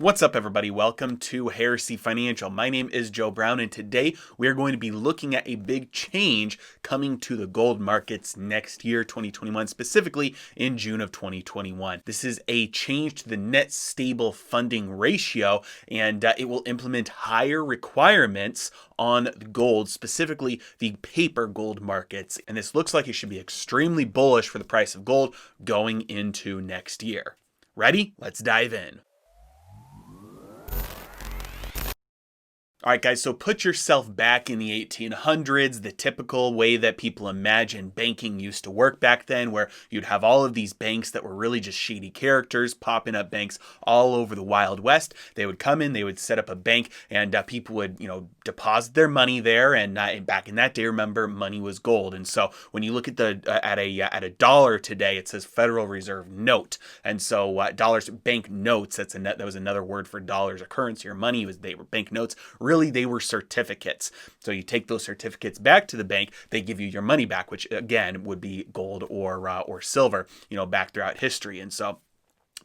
What's up, everybody? Welcome to Heresy Financial. My name is Joe Brown, and today we are going to be looking at a big change coming to the gold markets next year, 2021, specifically in June of 2021. This is a change to the net stable funding ratio, and it will implement higher requirements on gold, specifically the paper gold markets. And this looks like it should be extremely bullish for the price of gold going into next year. Ready? Let's dive in. All right, guys, so put yourself back in the 1800s, the typical way that people imagine banking used to work back then, where you'd have all of these banks that were really just shady characters popping up banks all over the Wild West. They would come in, they would set up a bank, and people would, deposit their money there. And back in that day, remember, money was gold. And so when you look at at a dollar today, it says Federal Reserve note. And so dollars, bank notes. That was another word for dollars, a currency or money. They were bank notes. Really, they were certificates. So you take those certificates back to the bank, they give you your money back, which again would be gold or silver, back throughout history. And so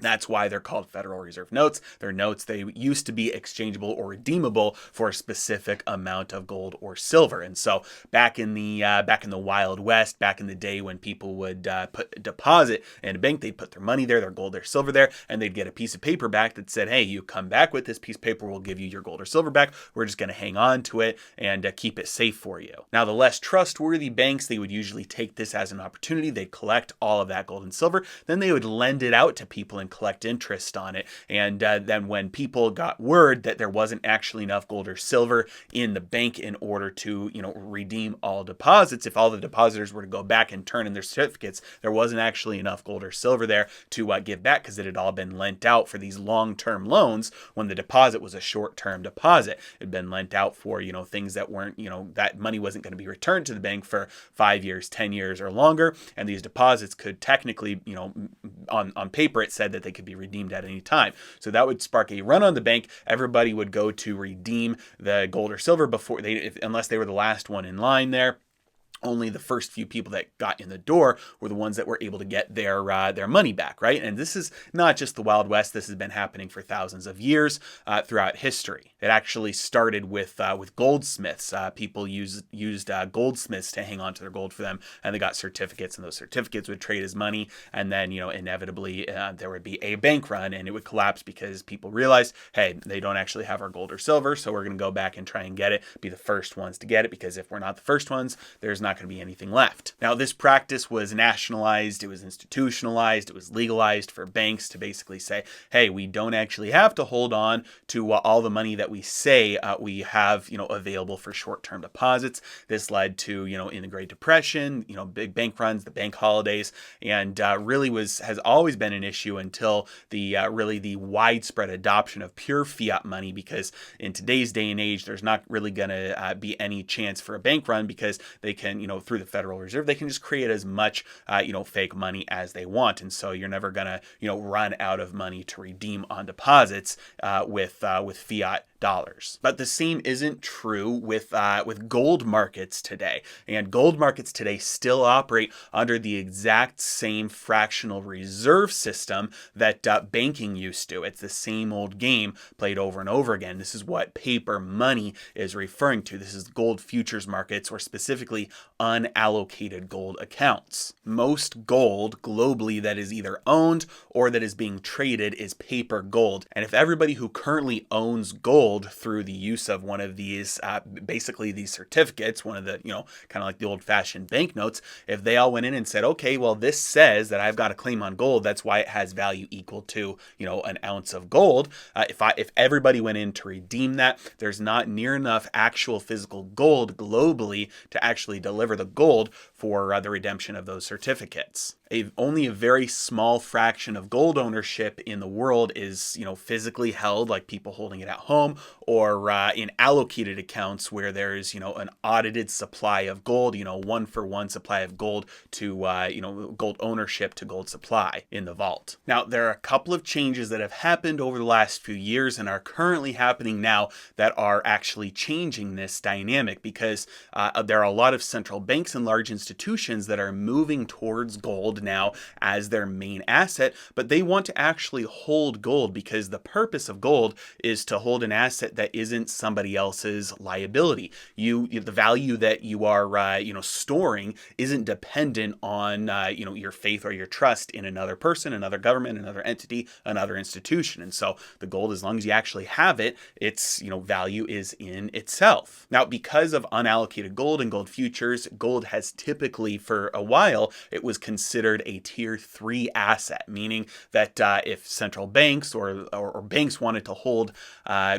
that's why they're called Federal Reserve notes. They're notes. They used to be exchangeable or redeemable for a specific amount of gold or silver. And so back in the Wild West, back in the day when people would put a deposit in a bank, they'd put their money there, their gold, their silver there, and they'd get a piece of paper back that said, "Hey, you come back with this piece of paper, we'll give you your gold or silver back. We're just going to hang on to it and keep it safe for you." Now, the less trustworthy banks, they would usually take this as an opportunity. They'd collect all of that gold and silver, then they would lend it out to people and collect interest on it. And then when people got word that there wasn't actually enough gold or silver in the bank in order to, redeem all deposits, if all the depositors were to go back and turn in their certificates, there wasn't actually enough gold or silver there to give back because it had all been lent out for these long-term loans when the deposit was a short-term deposit. It had been lent out for, things that weren't, that money wasn't going to be returned to the bank for 5 years, 10 years or longer. And these deposits could technically, on paper, it said that they could be redeemed at any time. So that would spark a run on the bank. Everybody would go to redeem the gold or silver unless they were the last one in line there. Only the first few people that got in the door were the ones that were able to get their money back, right? And this is not just the Wild West. This has been happening for thousands of years throughout history. It actually started with goldsmiths. People used goldsmiths to hang on to their gold for them, and they got certificates, and those certificates would trade as money. And then, inevitably, there would be a bank run, and it would collapse because people realized, hey, they don't actually have our gold or silver, so we're going to go back and try and get it, be the first ones to get it, because if we're not the first ones, there's not going to be anything left. Now, this practice was nationalized, it was institutionalized, it was legalized for banks to basically say, hey, we don't actually have to hold on to all the money that we say we have, available for short-term deposits. This led to, in the Great Depression, big bank runs, the bank holidays, and really has always been an issue until the widespread adoption of pure fiat money, because in today's day and age, there's not really going to be any chance for a bank run because they can, through the Federal Reserve, they can just create as much, fake money as they want. And so you're never going to, run out of money to redeem on deposits with fiat dollars. But the same isn't true with gold markets today. And gold markets today still operate under the exact same fractional reserve system that banking used to. It's the same old game played over and over again. This is what paper money is referring to. This is gold futures markets, or specifically unallocated gold accounts. Most gold globally that is either owned or that is being traded is paper gold. And if everybody who currently owns gold through the use of one of these, basically these certificates, one of the, kind of like the old-fashioned banknotes, if they all went in and said, okay, well, this says that I've got a claim on gold, that's why it has value equal to, an ounce of gold. If everybody went in to redeem that, there's not near enough actual physical gold globally to actually deliver the gold for the redemption of those certificates. Only a very small fraction of gold ownership in the world is, physically held, like people holding it at home, or in allocated accounts where there's, an audited supply of gold, 1-for-1 supply of gold to, gold ownership to gold supply in the vault. Now, there are a couple of changes that have happened over the last few years and are currently happening now that are actually changing this dynamic, because there are a lot of central banks and large institutions that are moving towards gold gold now as their main asset, but they want to actually hold gold because the purpose of gold is to hold an asset that isn't somebody else's liability. The value that you are storing isn't dependent on your faith or your trust in another person, another government, another entity, another institution. And so the gold, as long as you actually have it, its value is in itself. Now, because of unallocated gold and gold futures, gold has typically, for a while, it was considered a tier 3 asset, meaning that if central banks or banks wanted to hold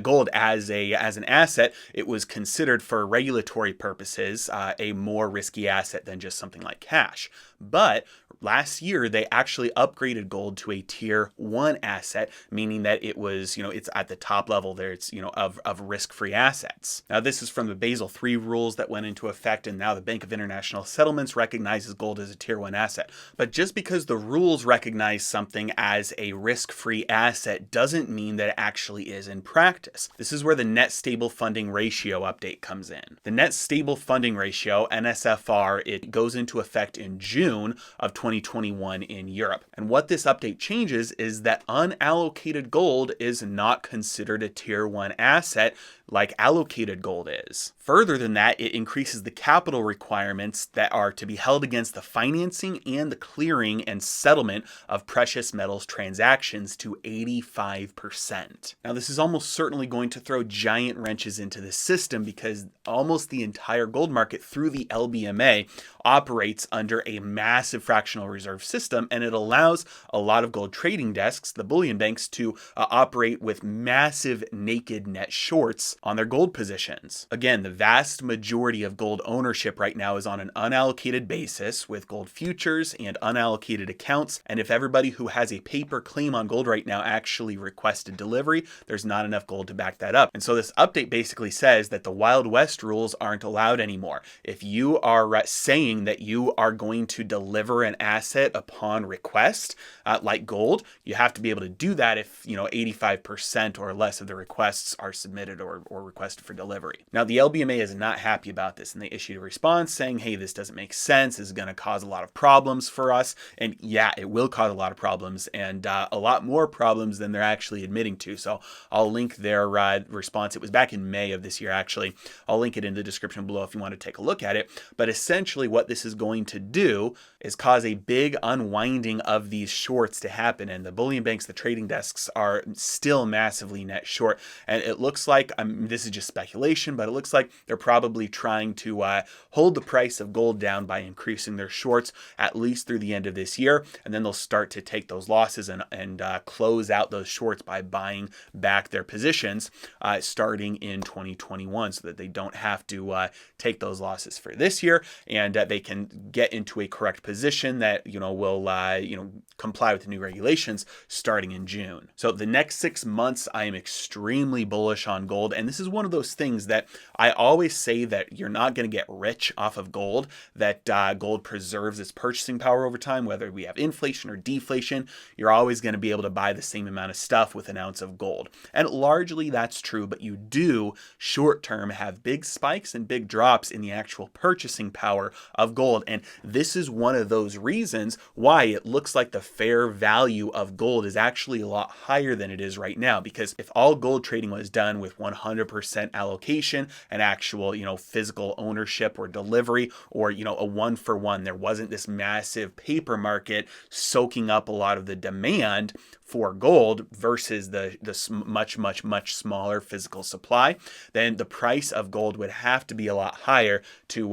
gold as an asset, it was considered for regulatory purposes a more risky asset than just something like cash. But last year, they actually upgraded gold to a tier 1 asset, meaning that it was, it's at the top level there. It's, of risk-free assets. Now, this is from the Basel III rules that went into effect, and now the Bank of International Settlements recognizes gold as a tier 1 asset. But just because the rules recognize something as a risk-free asset doesn't mean that it actually is in practice. This is where the net stable funding ratio update comes in. The net stable funding ratio, NSFR, it goes into effect in June of 2021 in Europe. And what this update changes is that unallocated gold is not considered a tier 1 asset like allocated gold is. Further than that, it increases the capital requirements that are to be held against the financing and the clearing and settlement of precious metals transactions to 85%. Now, this is almost certainly going to throw giant wrenches into the system because almost the entire gold market through the LBMA operates under a massive fractional reserve system, and it allows a lot of gold trading desks, the bullion banks, to operate with massive naked net shorts on their gold positions. Again, the vast majority of gold ownership right now is on an unallocated basis with gold futures and unallocated accounts. And if everybody who has a paper claim on gold right now actually requested delivery, there's not enough gold to back that up. And so this update basically says that the Wild West rules aren't allowed anymore. If you are saying that you are going to deliver an asset upon request, like gold, you have to be able to do that if 85% or less of the requests are submitted or requested for delivery. Now, the LBMA is not happy about this, and they issued a response saying, hey, this doesn't make sense. This is going to cause a lot of problems for us. And yeah, it will cause a lot of problems, and a lot more problems than they're actually admitting to. So I'll link their response. It was back in May of this year, actually. I'll link it in the description below if you want to take a look at it. But essentially what this is going to do is cause a big unwinding of these shorts to happen. And the bullion banks, the trading desks, are still massively net short. And it looks like, this is just speculation, but it looks like they're probably trying to hold the price of gold down by increasing their shorts at least through the end of this year. And then they'll start to take those losses and close out those shorts by buying back their positions starting in 2021 so that they don't have to take those losses for this year, and they can get into a correct position that will comply with the new regulations starting in June. So the next 6 months, I am extremely bullish on gold, and this is one of those things that I always say that you're not going to get rich off of gold, that gold preserves its purchasing power over time, whether we have inflation or deflation. You're always going to be able to buy the same amount of stuff with an ounce of gold. And largely that's true, but you do short term have big spikes and big drops in the actual purchasing power of gold. And this is one of those reasons why it looks like the fair value of gold is actually a lot higher than it is right now. Because if all gold trading was done with 100% allocation and actual, physical ownership or delivery, or, a 1-for-1, there wasn't this massive paper market soaking up a lot of the demand for gold versus the much smaller physical supply, then the price of gold would have to be a lot higher to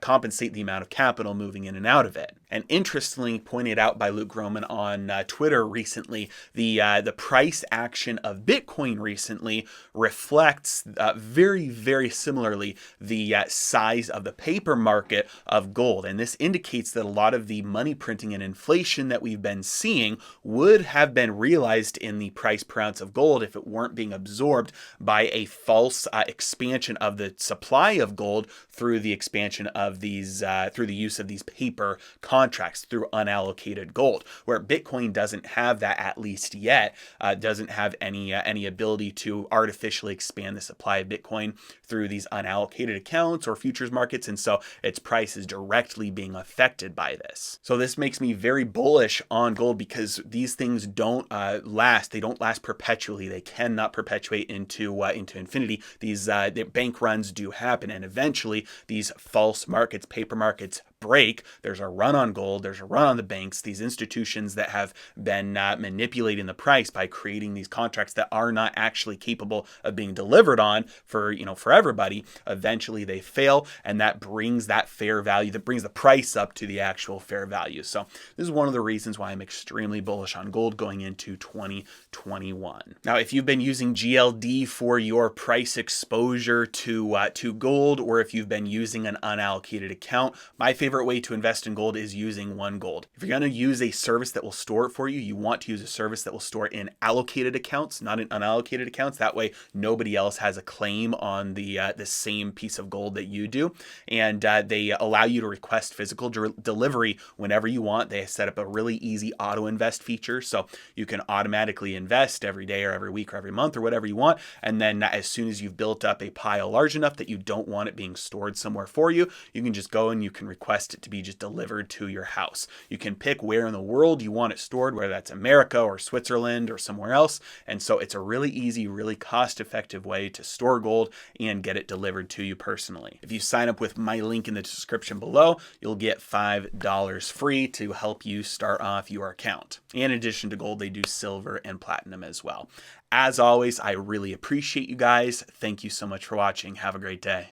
compensate the amount of capital moving in and out of it. And interestingly pointed out by Luke Groman on Twitter recently, the price action of Bitcoin recently reflects very similarly the size of the paper market of gold. And this indicates that a lot of the money printing and inflation that we've been seeing would have been realized in the price per ounce of gold if it weren't being absorbed by a false expansion of the supply of gold through the expansion of these, through the use of these paper contracts contracts through unallocated gold, where Bitcoin doesn't have that, at least yet, doesn't have any ability to artificially expand the supply of Bitcoin through these unallocated accounts or futures markets, and so its price is directly being affected by this. So this makes me very bullish on gold because these things don't last. They don't last perpetually. They cannot perpetuate into infinity. These the bank runs do happen, and eventually these false markets, paper markets, break. There's a run on gold. There's a run on the banks. These institutions that have been manipulating the price by creating these contracts that are not actually capable of being delivered on for everybody. Eventually they fail, and that brings that fair value, that brings the price up to the actual fair value. So this is one of the reasons why I'm extremely bullish on gold going into 2021. Now, if you've been using GLD for your price exposure to gold, or if you've been using an unallocated account, my favorite way to invest in gold is using OneGold. If you're going to use a service that will store it for you, you want to use a service that will store it in allocated accounts, not in unallocated accounts. That way, nobody else has a claim on the same piece of gold that you do. And they allow you to request physical delivery whenever you want. They set up a really easy auto invest feature, so you can automatically invest every day or every week or every month or whatever you want. And then as soon as you've built up a pile large enough that you don't want it being stored somewhere for you, you can just go and you can request it to be just delivered to your house. You can pick where in the world you want it stored, whether that's America or Switzerland or somewhere else. And so it's a really easy, really cost-effective way to store gold and get it delivered to you personally. If you sign up with my link in the description below, you'll get $5 free to help you start off your account. In addition to gold, they do silver and platinum as well. As always, I really appreciate you guys. Thank you so much for watching. Have a great day.